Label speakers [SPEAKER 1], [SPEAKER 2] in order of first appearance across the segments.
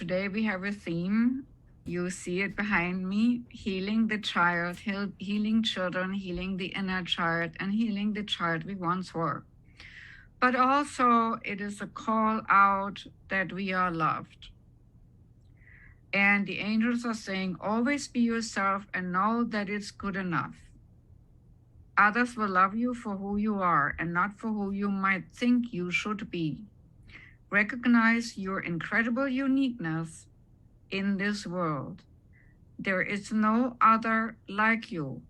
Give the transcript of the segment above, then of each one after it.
[SPEAKER 1] Today we have a theme. You see it behind me, healing the child, healing children, healing the inner child, and healing the child we once were. But also it is a call out that we are loved. And the angels are saying, always be yourself and know that it's good enough. Others will love you for who you are and not for who you might think you should be. Recognize your incredible uniqueness in this world. There is no other like you.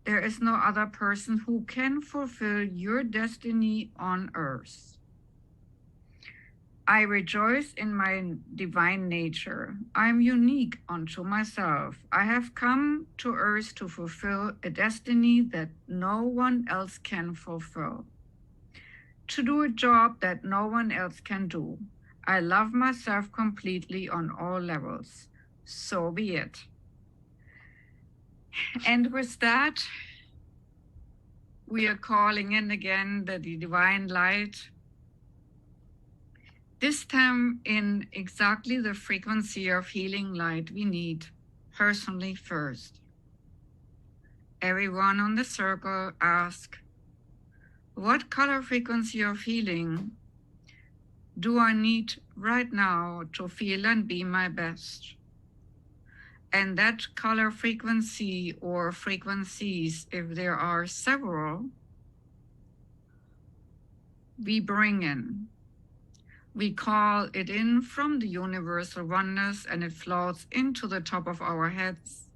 [SPEAKER 1] There is no other person who can fulfill your destiny on earth. I rejoice in my divine nature. I am unique unto myself. I have come to earth to fulfill a destiny that no one else can fulfill, to do a job that no one else can do. I love myself completely on all levels. So be it. And with that, we are calling in again the divine light. This time in exactly the frequency of healing light we need, personally first. Everyone on the circle ask, what color frequency of healing do I need right now to feel and be my best? And that color frequency or frequencies, if there are several, we bring in. We call it in from the universal oneness, and it floats into the top of our heads,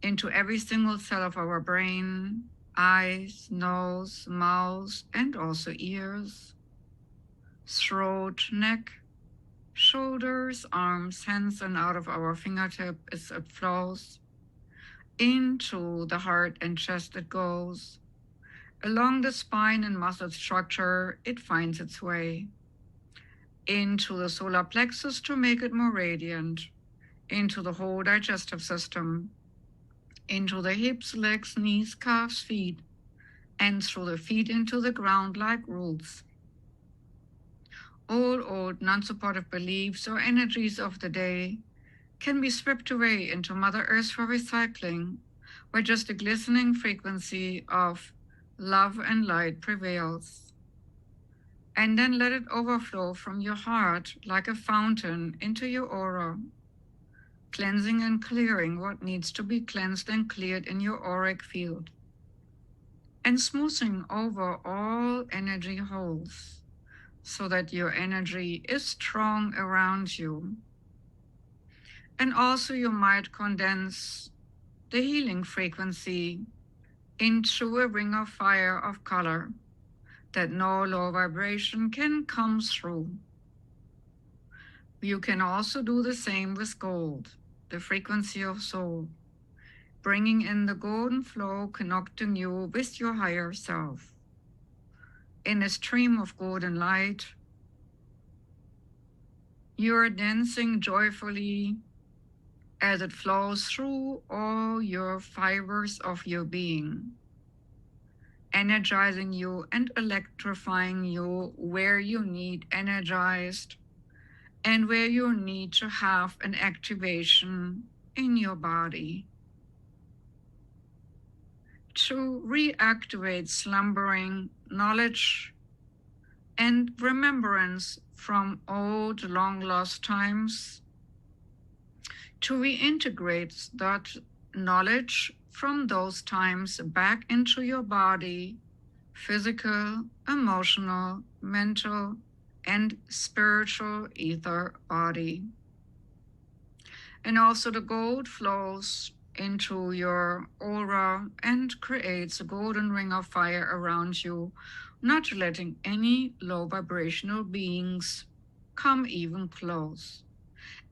[SPEAKER 1] into every single cell of our brain, eyes, nose, mouth, and also ears, throat, neck, shoulders, arms, hands, and out of our fingertip as it flows. Into the heart and chest it goes. Along the spine and muscle structure, it finds its way. Into the solar plexus to make it more radiant, into the whole digestive system, into the hips, legs, knees, calves, feet, and through the feet into the ground like roots. All old non-supportive beliefs or energies of the day can be swept away into Mother Earth for recycling, where just a glistening frequency of love and light prevails. And then let it overflow from your heart like a fountain into your aura, cleansing and clearing what needs to be cleansed and cleared in your auric field, and smoothing over all energy holes so that your energy is strong around you. And also you might condense the healing frequency into a ring of fire of color that no low vibration can come through. You can also do the same with gold, the frequency of soul, bringing in the golden flow, connecting you with your higher self. In a stream of golden light, you are dancing joyfully as it flows through all your fibers of your being, energizing you and electrifying you where you need energized and where you need to have an activation in your body to reactivate slumbering knowledge and remembrance from old long lost times, to reintegrate that knowledge from those times back into your body, physical, emotional, mental, and spiritual ether body. And also the gold flows into your aura and creates a golden ring of fire around you, not letting any low vibrational beings come even close.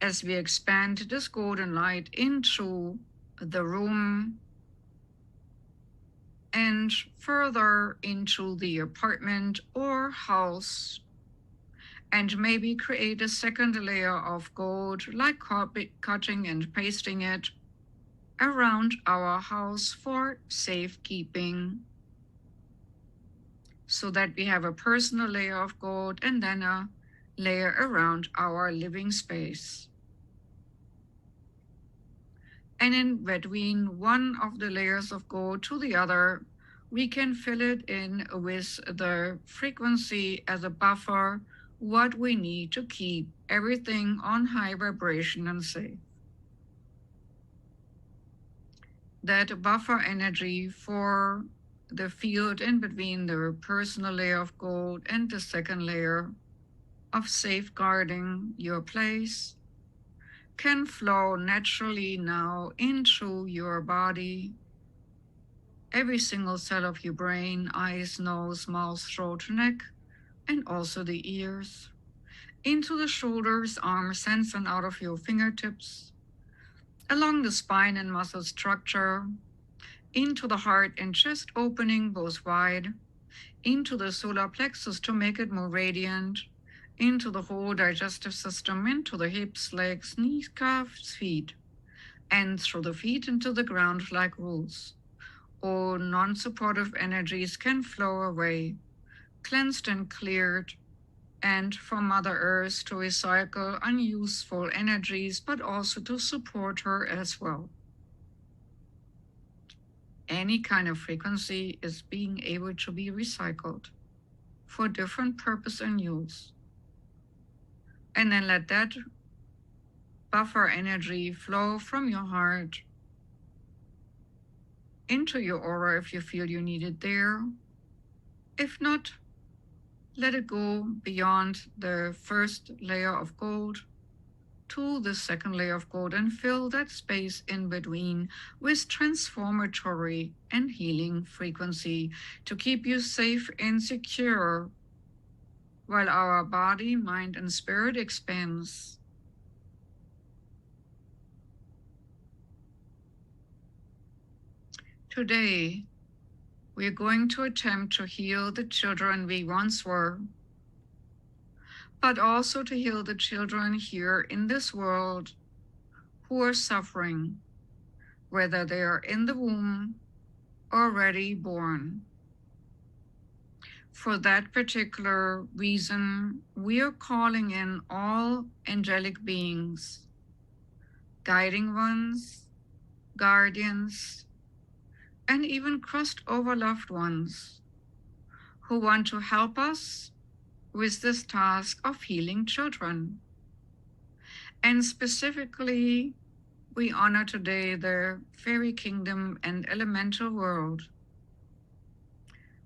[SPEAKER 1] As we expand this golden light into the room and further into the apartment or house, and maybe create a second layer of gold, like cutting and pasting it around our house for safekeeping, so that we have a personal layer of gold and then a layer around our living space. And in between one of the layers of gold to the other, we can fill it in with the frequency as a buffer, what we need to keep everything on high vibration and safe. That buffer energy for the field in between the personal layer of gold and the second layer of safeguarding your place can flow naturally now into your body. Every single cell of your brain, eyes, nose, mouth, throat, neck, and also the ears, into the shoulders, arms, hands, and out of your fingertips, along the spine and muscle structure, into the heart and chest opening both wide, into the solar plexus to make it more radiant, into the whole digestive system, into the hips, legs, knees, calves, feet, and through the feet into the ground like roots. All non-supportive energies can flow away, cleansed and cleared, and for Mother Earth to recycle unuseful energies, but also to support her as well. Any kind of frequency is being able to be recycled for different purpose and use. And then let that buffer energy flow from your heart into your aura if you feel you need it there. If not, let it go beyond the first layer of gold to the second layer of gold and fill that space in between with transformatory and healing frequency to keep you safe and secure while our body, mind, and spirit expands. Today, we are going to attempt to heal the children we once were, but also to heal the children here in this world who are suffering, whether they are in the womb or already born. For that particular reason, we are calling in all angelic beings, guiding ones, guardians, and even crossed over loved ones who want to help us with this task of healing children. And specifically, we honor today the fairy kingdom and elemental world.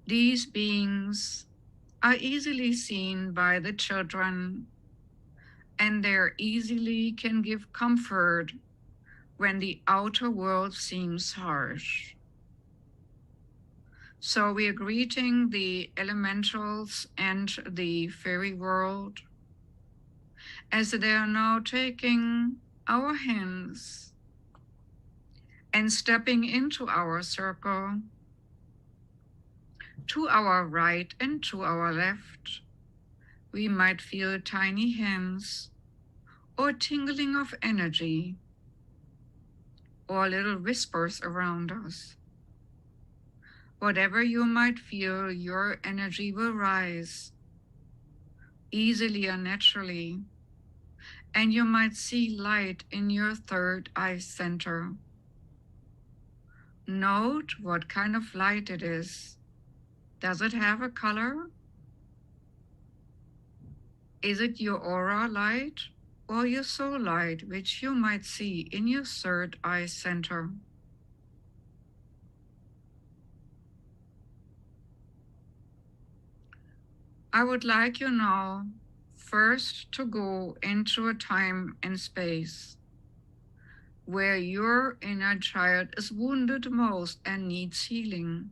[SPEAKER 1] These beings are easily seen by the children, and they easily can give comfort when the outer world seems harsh. So we are greeting the elementals and the fairy world as they are now taking our hands and stepping into our circle, to our right and to our left. We might feel tiny hands or tingling of energy or little whispers around us. Whatever you might feel, your energy will rise easily and naturally, and you might see light in your third eye center. Note what kind of light it is. Does it have a color? Is it your aura light or your soul light, which you might see in your third eye center? I would like you now first to go into a time and space where your inner child is wounded most and needs healing.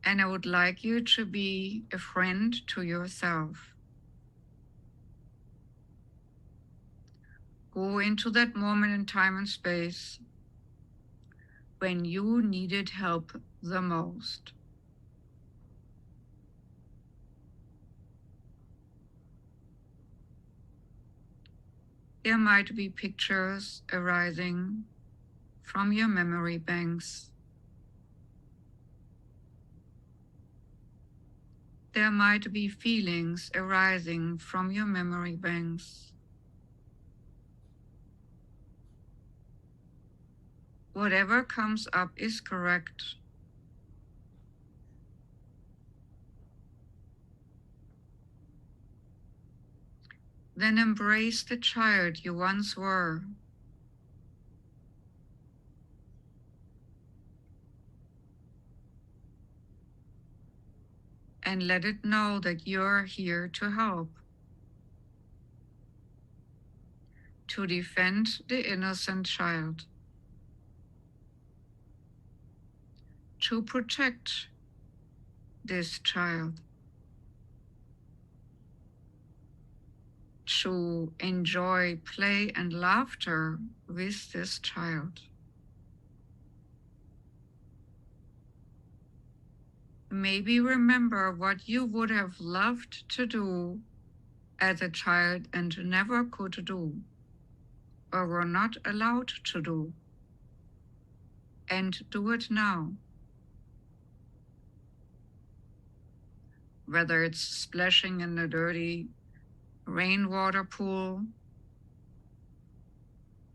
[SPEAKER 1] And I would like you to be a friend to yourself. Go into that moment in time and space when you needed help the most. There might be pictures arising from your memory banks. there might be feelings arising from your memory banks. Whatever comes up is correct. Then embrace the child you once were. And let it know that you're here to help, to defend the innocent child, to protect this child, to enjoy play and laughter with this child. Maybe remember what you would have loved to do as a child and never could do, or were not allowed to do, and do it now. Whether it's splashing in a dirty rainwater pool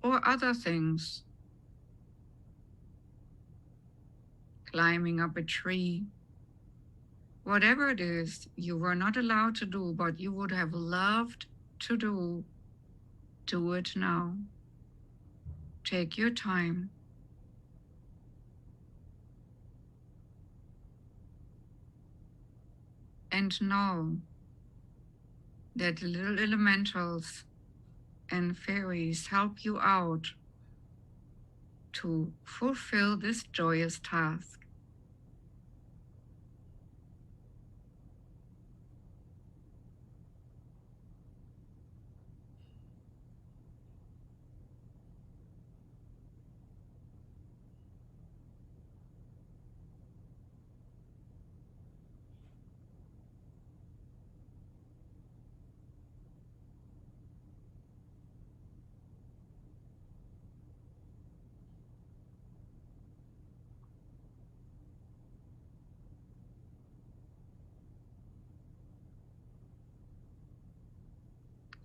[SPEAKER 1] or other things, climbing up a tree, whatever it is you were not allowed to do but you would have loved to do it now. Take your time. And know that the little elementals and fairies help you out to fulfill this joyous task.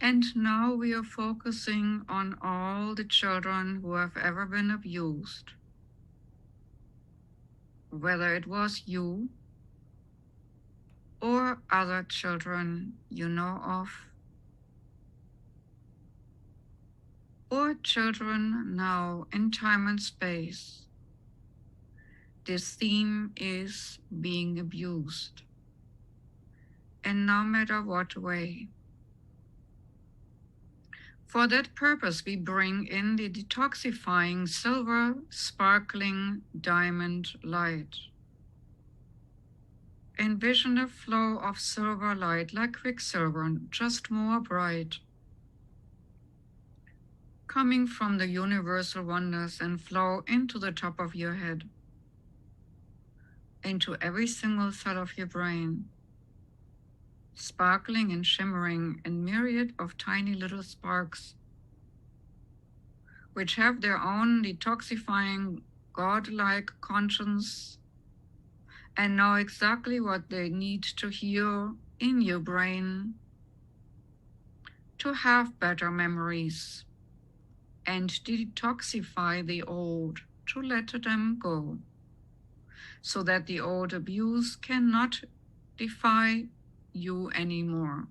[SPEAKER 1] And now we are focusing on all the children who have ever been abused. Whether it was you or other children you know of, or children now in time and space. This theme is being abused, and no matter what way. For that purpose, we bring in the detoxifying silver, sparkling diamond light. Envision a flow of silver light like quicksilver, just more bright, coming from the universal oneness and flow into the top of your head, into every single cell of your brain, sparkling and shimmering in myriad of tiny little sparks, which have their own detoxifying, godlike conscience and know exactly what they need to heal in your brain to have better memories and detoxify the old, to let them go, so that the old abuse cannot defy you anymore.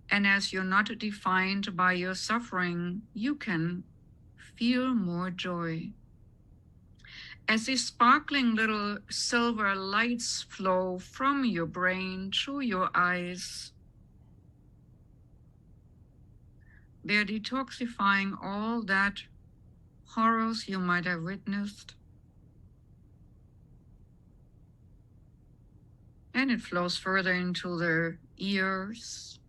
[SPEAKER 1] And as you're not defined by your suffering, you can feel more joy. As these sparkling little silver lights flow from your brain through your eyes, they're detoxifying all that horrors you might have witnessed. And it flows further into their ears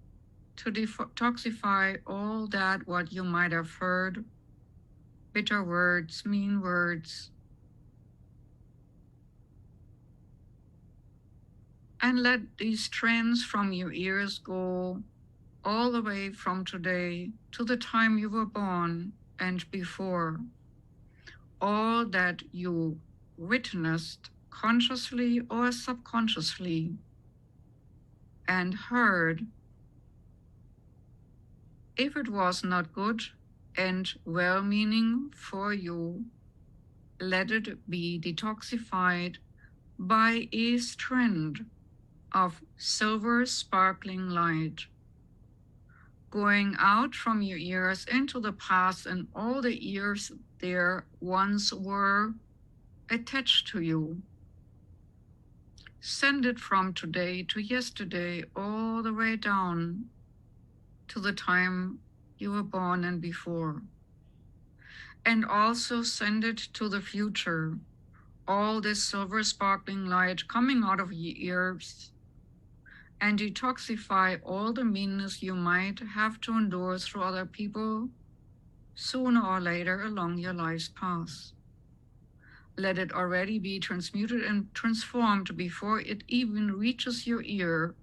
[SPEAKER 1] to detoxify all that what you might have heard, bitter words, mean words. And let these trends from your ears go all the way from today to the time you were born and before. All that you witnessed consciously or subconsciously, and heard. If it was not good and well-meaning for you, let it be detoxified by a strand of silver sparkling light, going out from your ears into the past and all the ears there once were attached to you. Send it from today to yesterday all the way down to the time you were born and before. And also send it to the future, all this silver sparkling light coming out of your ears, and detoxify all the meanness you might have to endure through other people sooner or later along your life's path. Let it already be transmuted and transformed before it even reaches your ear,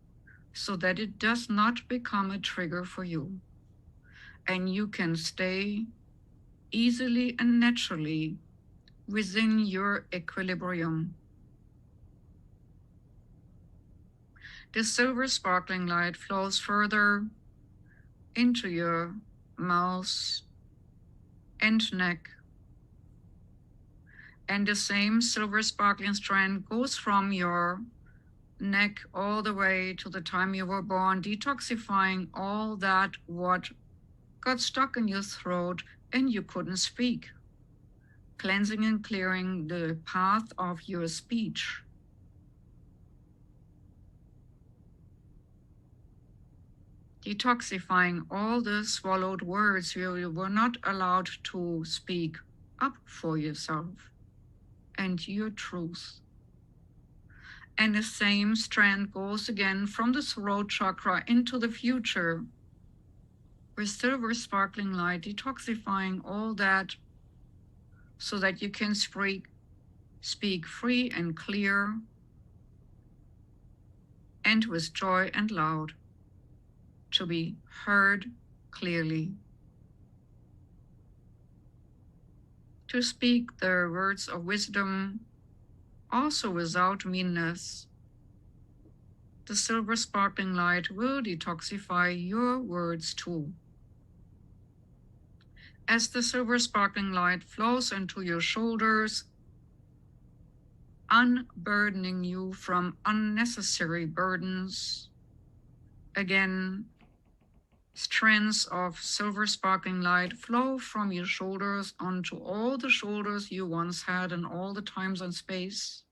[SPEAKER 1] so that it does not become a trigger for you. And you can stay easily and naturally within your equilibrium. The silver sparkling light flows further into your mouth and neck. And the same silver sparkling strand goes from your neck all the way to the time you were born, detoxifying all that what got stuck in your throat and you couldn't speak, cleansing and clearing the path of your speech. Detoxifying all the swallowed words you were not allowed to speak up for yourself and your truth. And the same strand goes again from the throat chakra into the future, with silver sparkling light, detoxifying all that so that you can speak free and clear and with joy and loud, to be heard clearly. To speak the words of wisdom, also without meanness. The silver sparkling light will detoxify your words too. As the silver sparkling light flows into your shoulders, unburdening you from unnecessary burdens, again, strands of silver sparkling light flow from your shoulders onto all the shoulders you once had in all the times and space.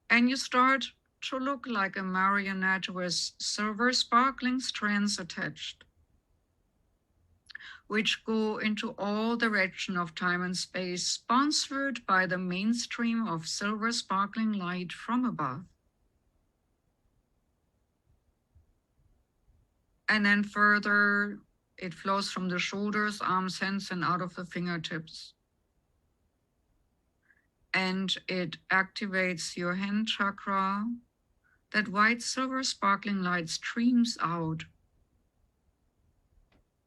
[SPEAKER 1] And you start to look like a marionette with silver sparkling strands attached, which go into all direction of time and space, sponsored by the mainstream of silver sparkling light from above. And then further, it flows from the shoulders, arms, hands, and out of the fingertips. And it activates your hand chakra. That white silver sparkling light streams out,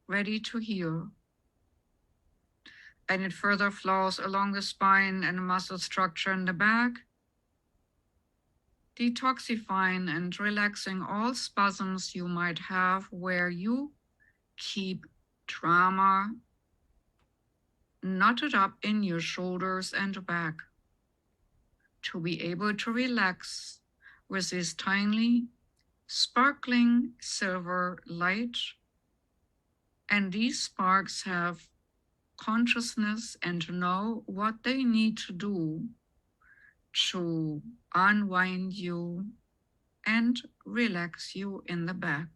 [SPEAKER 1] ready to heal. And it further flows along the spine and the muscle structure in the back, detoxifying and relaxing all spasms you might have where you keep trauma knotted up in your shoulders and back, to be able to relax with this tiny sparkling silver light. And these sparks have consciousness and know what they need to do to unwind you and relax you in the back.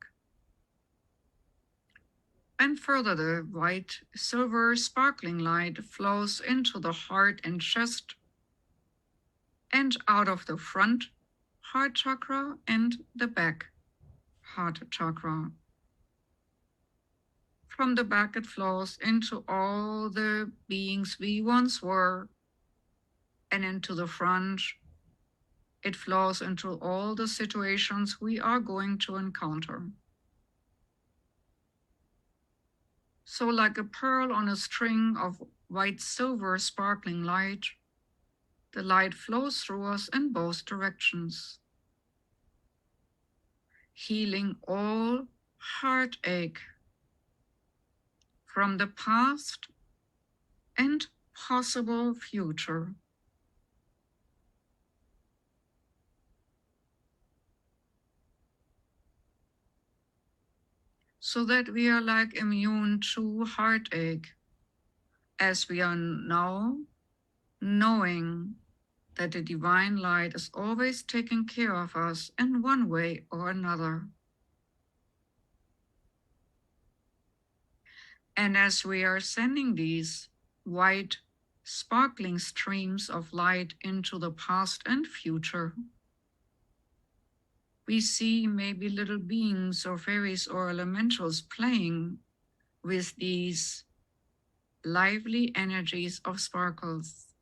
[SPEAKER 1] And further, the white silver sparkling light flows into the heart and chest and out of the front heart chakra and the back heart chakra. From the back, it flows into all the beings we once were, and into the front, it flows into all the situations we are going to encounter. So like a pearl on a string of white silver sparkling light, the light flows through us in both directions, healing all heartache from the past and possible future. So that we are like immune to heartache, as we are now knowing that the divine light is always taking care of us in one way or another. And as we are sending these white, sparkling streams of light into the past and future, we see maybe little beings or fairies or elementals playing with these lively energies of sparkles,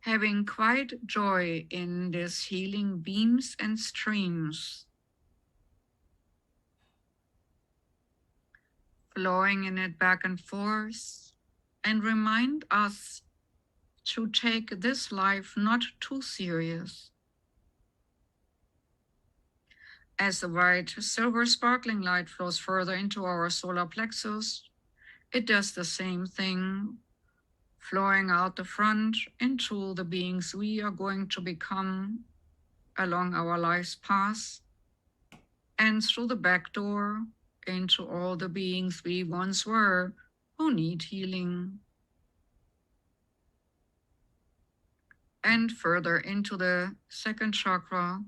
[SPEAKER 1] having quite joy in these healing beams and streams, flowing in it back and forth, and remind us to take this life not too serious. As the white silver sparkling light flows further into our solar plexus, it does the same thing, flowing out the front into the beings we are going to become along our life's path, and through the back door into all the beings we once were who need healing. And further into the second chakra,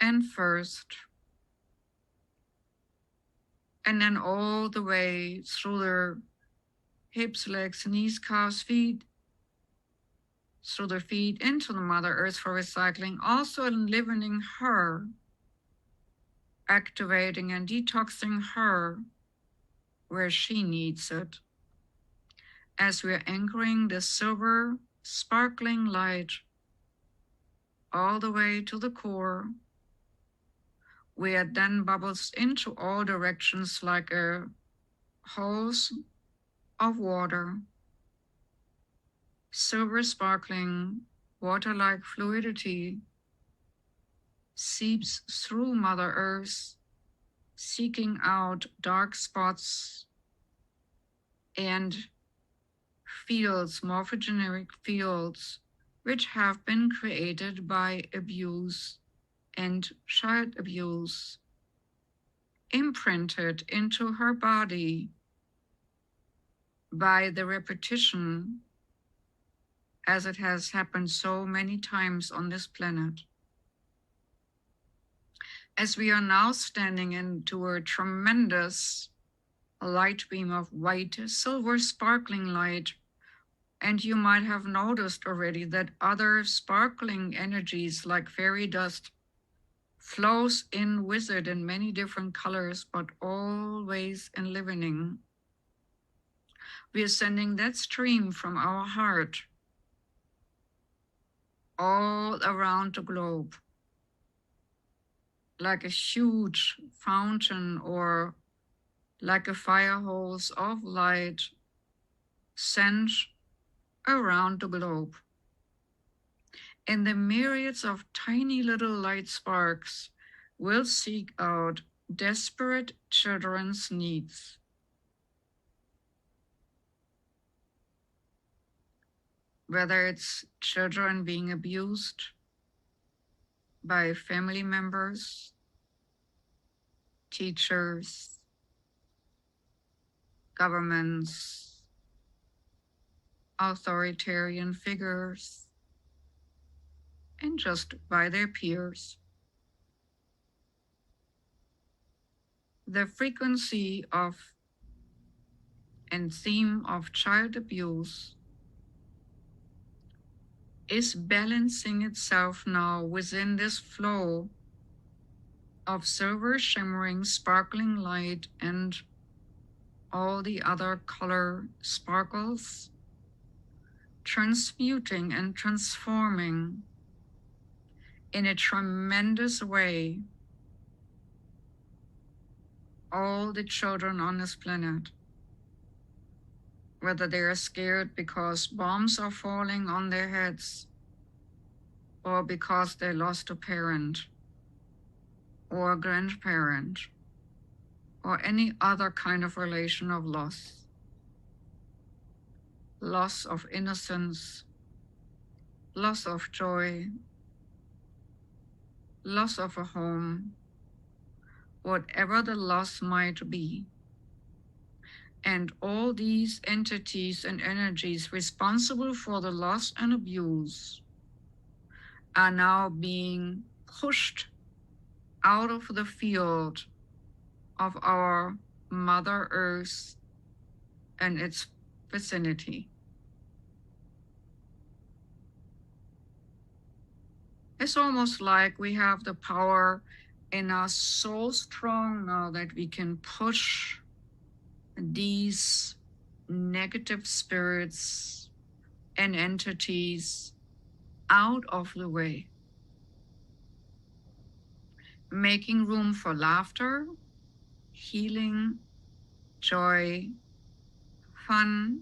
[SPEAKER 1] and first, and then all the way through their hips, legs, knees, calves, feet, through their feet into the Mother Earth for recycling, also enlivening her, activating and detoxing her where she needs it. As we are anchoring the silver sparkling light all the way to the core, where it then bubbles into all directions like a hose of water. Silver sparkling, water-like fluidity seeps through Mother Earth, seeking out dark spots and fields, morphogeneric fields, which have been created by abuse and child abuse, imprinted into her body by the repetition, as it has happened so many times on this planet. As we are now standing into a tremendous light beam of white, silver sparkling light, and you might have noticed already that other sparkling energies like fairy dust flows in with it in many different colors, but always enlivening. We are sending that stream from our heart all around the globe, like a huge fountain or like a fire hose of light sent around the globe. And the myriads of tiny little light sparks will seek out desperate children's needs. Whether it's children being abused by family members, teachers, governments, authoritarian figures, and just by their peers. The frequency of and theme of child abuse is balancing itself now within this flow of silver shimmering sparkling light and all the other color sparkles, transmuting and transforming in a tremendous way all the children on this planet. whether they are scared because bombs are falling on their heads, or because they lost a parent or a grandparent, or any other kind of relation of loss, loss of innocence, loss of joy, loss of a home, whatever the loss might be. And all these entities and energies responsible for the loss and abuse are now being pushed out of the field of our Mother Earth and its vicinity. It's almost like we have the power in us so strong now that we can push these negative spirits and entities out of the way, making room for laughter, healing, joy, fun,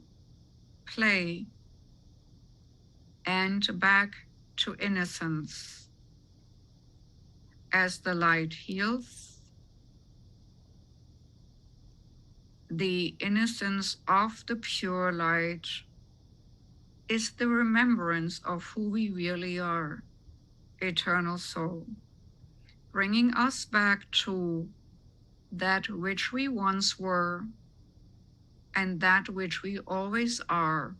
[SPEAKER 1] play, and back to innocence. As the light heals, the innocence of the pure light is the remembrance of who we really are, eternal soul, bringing us back to that which we once were and that which we always are.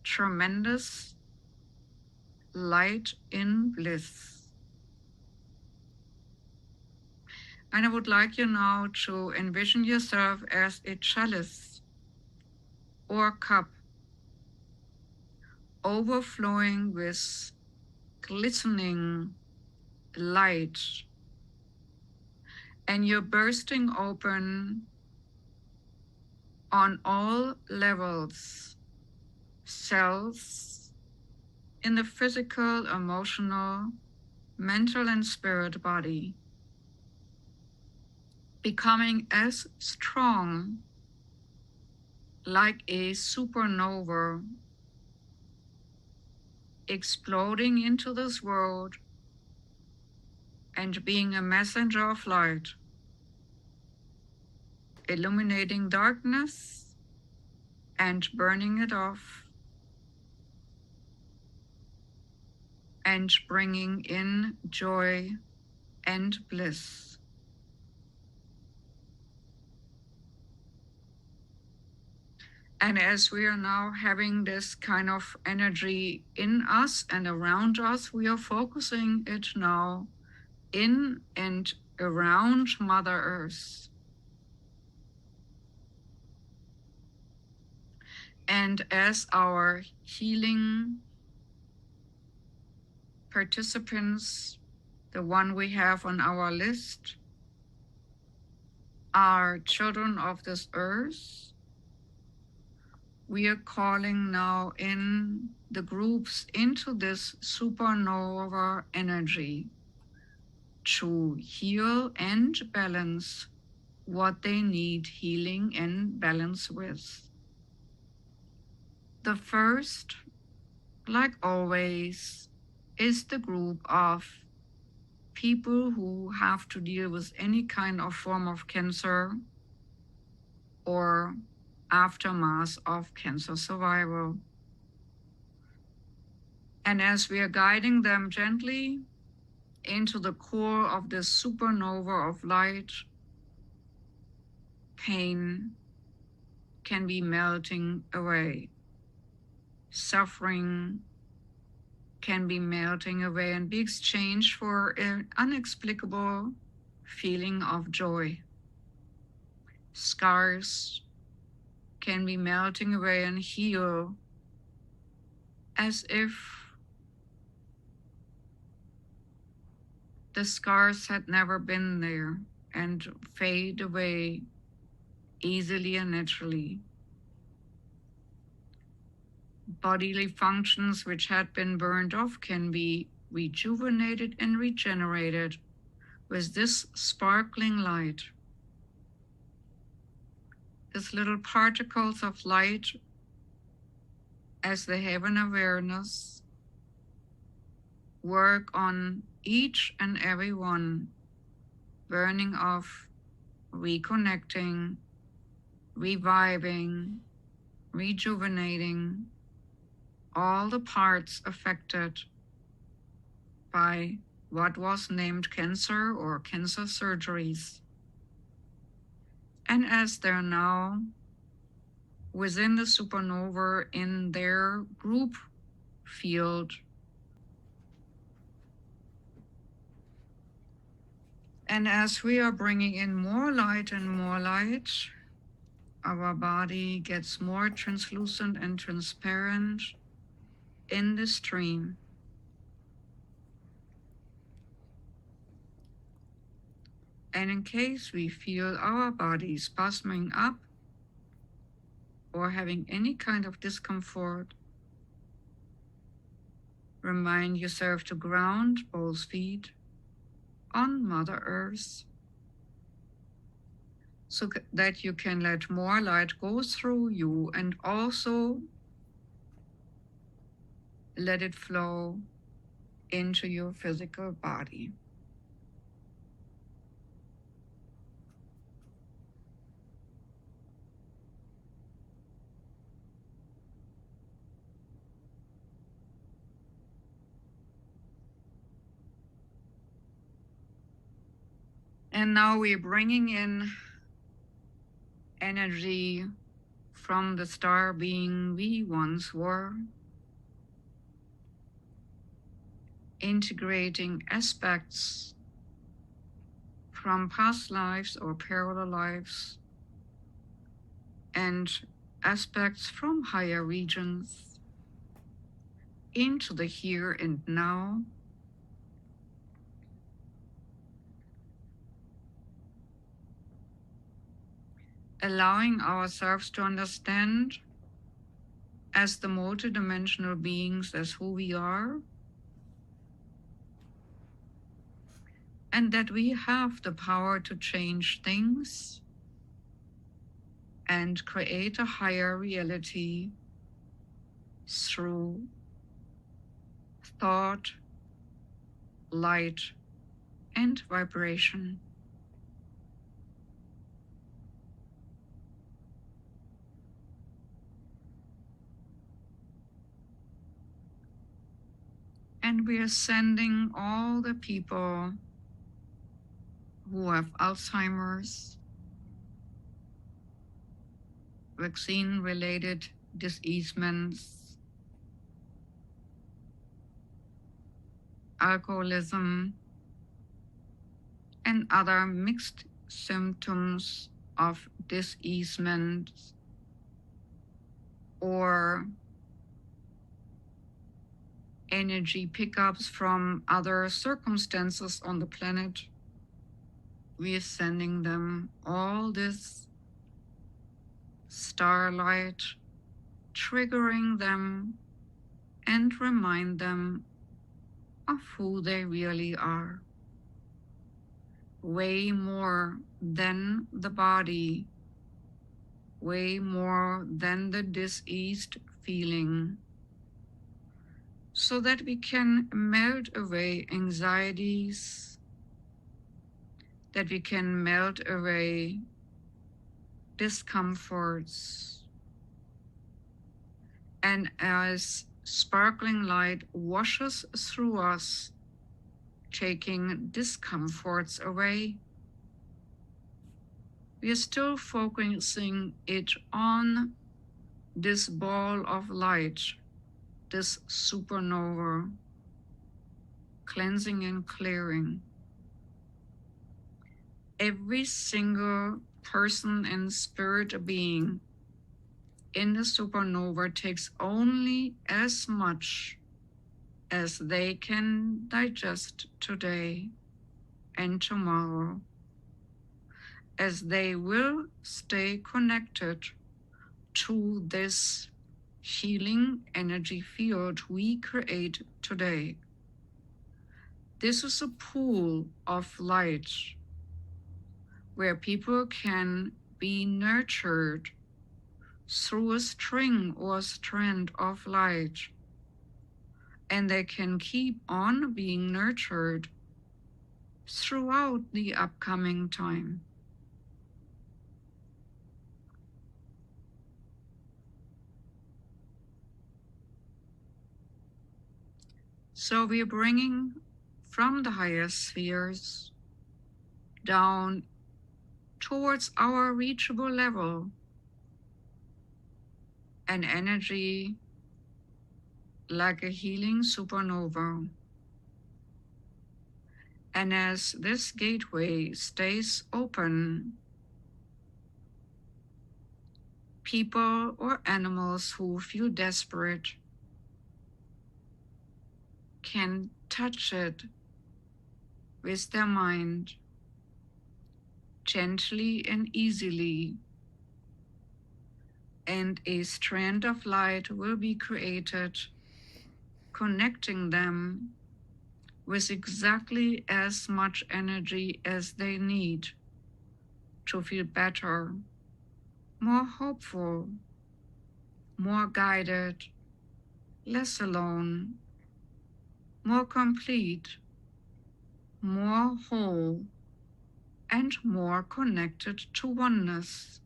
[SPEAKER 1] Tremendous light in bliss. And I would like you now to envision yourself as a chalice or cup overflowing with glistening light, and you're bursting open on all levels, cells in the physical, emotional, mental, and spirit body, becoming as strong like a supernova, exploding into this world and being a messenger of light, illuminating darkness and burning it off, and bringing in joy and bliss. And as we are now having this kind of energy in us and around us, we are focusing it now in and around Mother Earth. And as our healing participants, the one we have on our list, are children of this earth, we are calling now in the groups into this supernova energy to heal and balance what they need healing and balance with. The first, like always, is the group of people who have to deal with any kind of form of cancer or aftermath of cancer survival. And as we are guiding them gently into the core of this supernova of light, pain can be melting away. Suffering can be melting away and be exchanged for an inexplicable feeling of joy. Scars can be melting away and heal as if the scars had never been there, and fade away easily and naturally. Bodily functions which had been burned off can be rejuvenated and regenerated with this sparkling light. these little particles of light, as they have an awareness, work on each and every one, burning off, reconnecting, reviving, rejuvenating all the parts affected by what was named cancer or cancer surgeries. And as they're now within the supernova in their group field, and as we are bringing in more light and more light, our body gets more translucent and transparent in the stream. And in case we feel our body spasming up or having any kind of discomfort, remind yourself to ground both feet on Mother Earth, so that you can let more light go through you and also let it flow into your physical body. And now we're bringing in energy from the star being we once were, integrating aspects from past lives or parallel lives and aspects from higher regions into the here and now. Allowing ourselves to understand as the multidimensional beings as who we are, and that we have the power to change things and create a higher reality through thought, light, and vibration. And we are sending all the people who have Alzheimer's, vaccine-related diseasements, alcoholism, and other mixed symptoms of diseasement or energy pickups from other circumstances on the planet. We are sending them all this starlight, triggering them and remind them of who they really are. Way more than the body, way more than the diseased feeling, so that we can melt away anxieties, that we can melt away discomforts. And as sparkling light washes through us, taking discomforts away, we are still focusing it on this ball of light, this supernova, cleansing and clearing. Every single person and spirit being in the supernova takes only as much as they can digest today and tomorrow, as they will stay connected to this healing energy field we create today. This is a pool of light where people can be nurtured through a string or strand of light, and they can keep on being nurtured throughout the upcoming time. So we're bringing from the higher spheres down towards our reachable level an energy like a healing supernova. And as this gateway stays open, people or animals who feel desperate can touch it with their mind, gently and easily, and a strand of light will be created, connecting them with exactly as much energy as they need to feel better, more hopeful, more guided, less alone, more complete, more whole, and more connected to oneness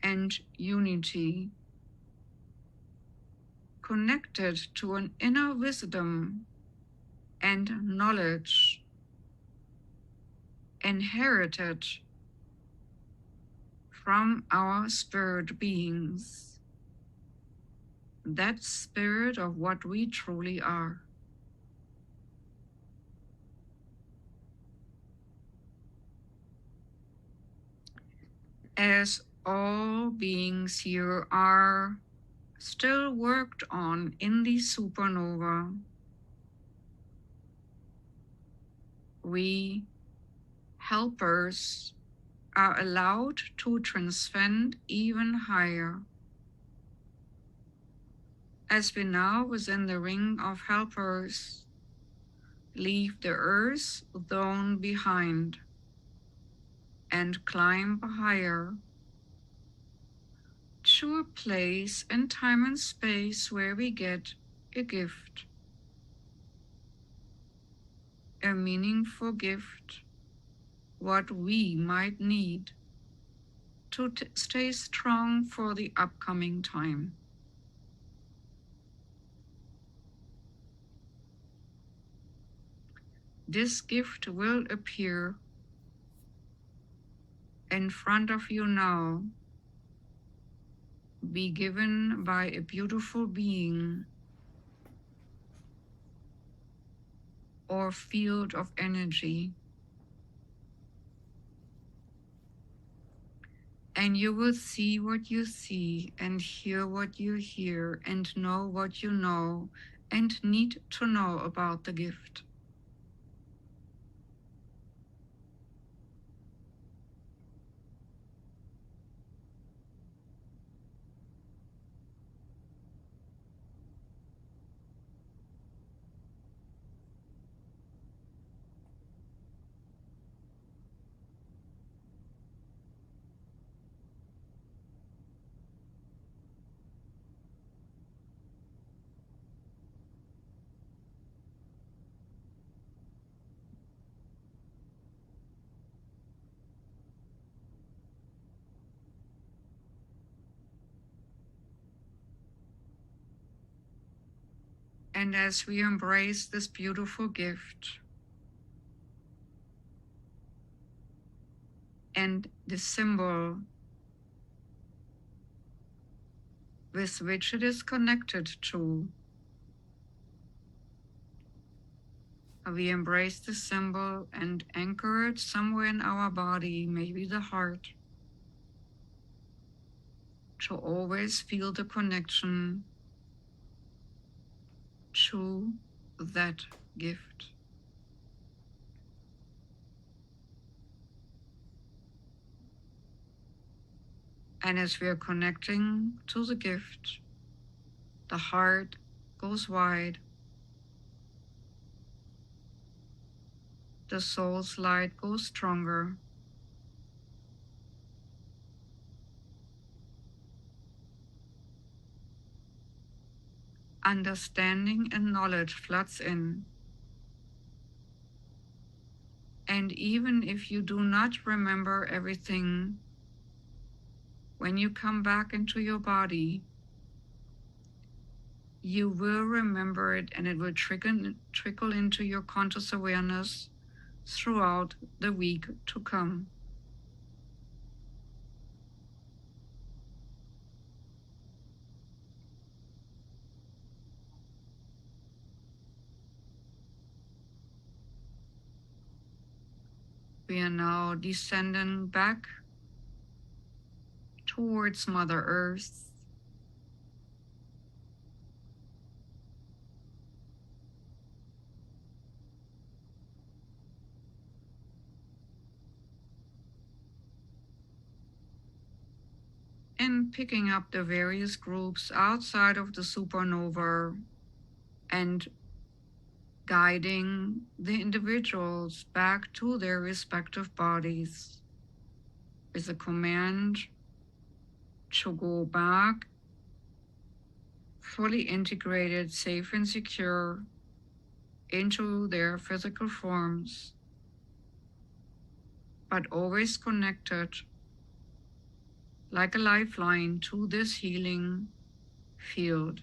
[SPEAKER 1] and unity, connected to an inner wisdom and knowledge inherited from our spirit beings, that spirit of what we truly are. As all beings here are still worked on in the supernova, we helpers are allowed to transcend even higher. As we now, within the ring of helpers, leave the earth zone behind and climb higher to a place in time and space where we get a gift, a meaningful gift, what we might need to stay strong for the upcoming time. This gift will appear in front of you now, be given by a beautiful being or field of energy. And you will see what you see and hear what you hear and know what you know and need to know about the gift. And as we embrace this beautiful gift and the symbol with which it is connected to, we embrace the symbol and anchor it somewhere in our body, maybe the heart, to always feel the connection to that gift. And as we are connecting to the gift, the heart goes wide, the soul's light goes stronger, understanding and knowledge floods in. And even if you do not remember everything, when you come back into your body, you will remember it, and it will trickle into your conscious awareness throughout the week to come. We are now descending back towards Mother Earth. And picking up the various groups outside of the supernova and guiding the individuals back to their respective bodies with a command to go back fully integrated, safe and secure into their physical forms, but always connected like a lifeline to this healing field,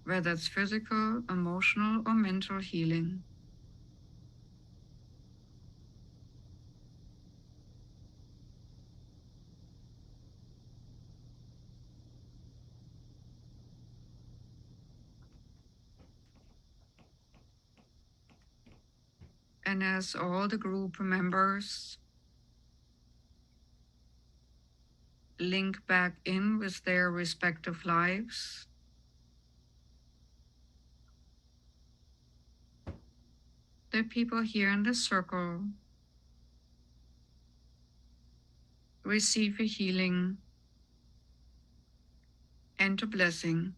[SPEAKER 1] whether it's physical, emotional, or mental healing. And as all the group members link back in with their respective lives, the people here in the circle receive a healing and a blessing.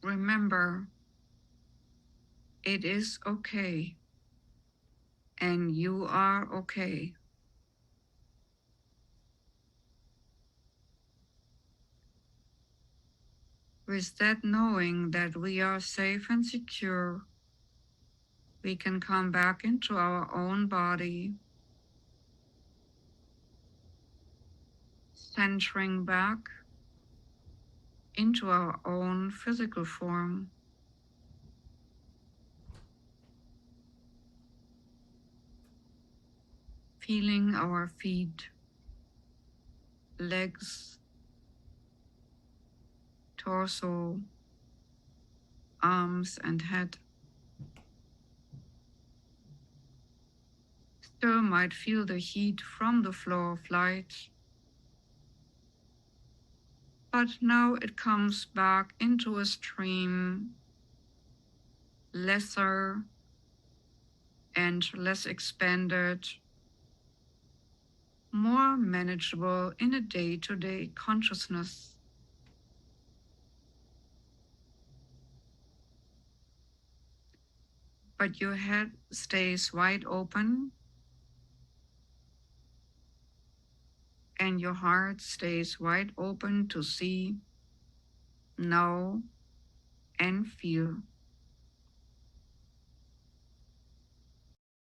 [SPEAKER 1] Remember, it is okay, and you are okay. With that knowing that we are safe and secure, we can come back into our own body, centering back into our own physical form. Feeling our feet, legs, torso, arms, and head. Still might feel the heat from the floor of light, but now it comes back into a stream, lesser and less expanded, more manageable in a day-to-day consciousness. But your head stays wide open and your heart stays wide open to see, know, and feel.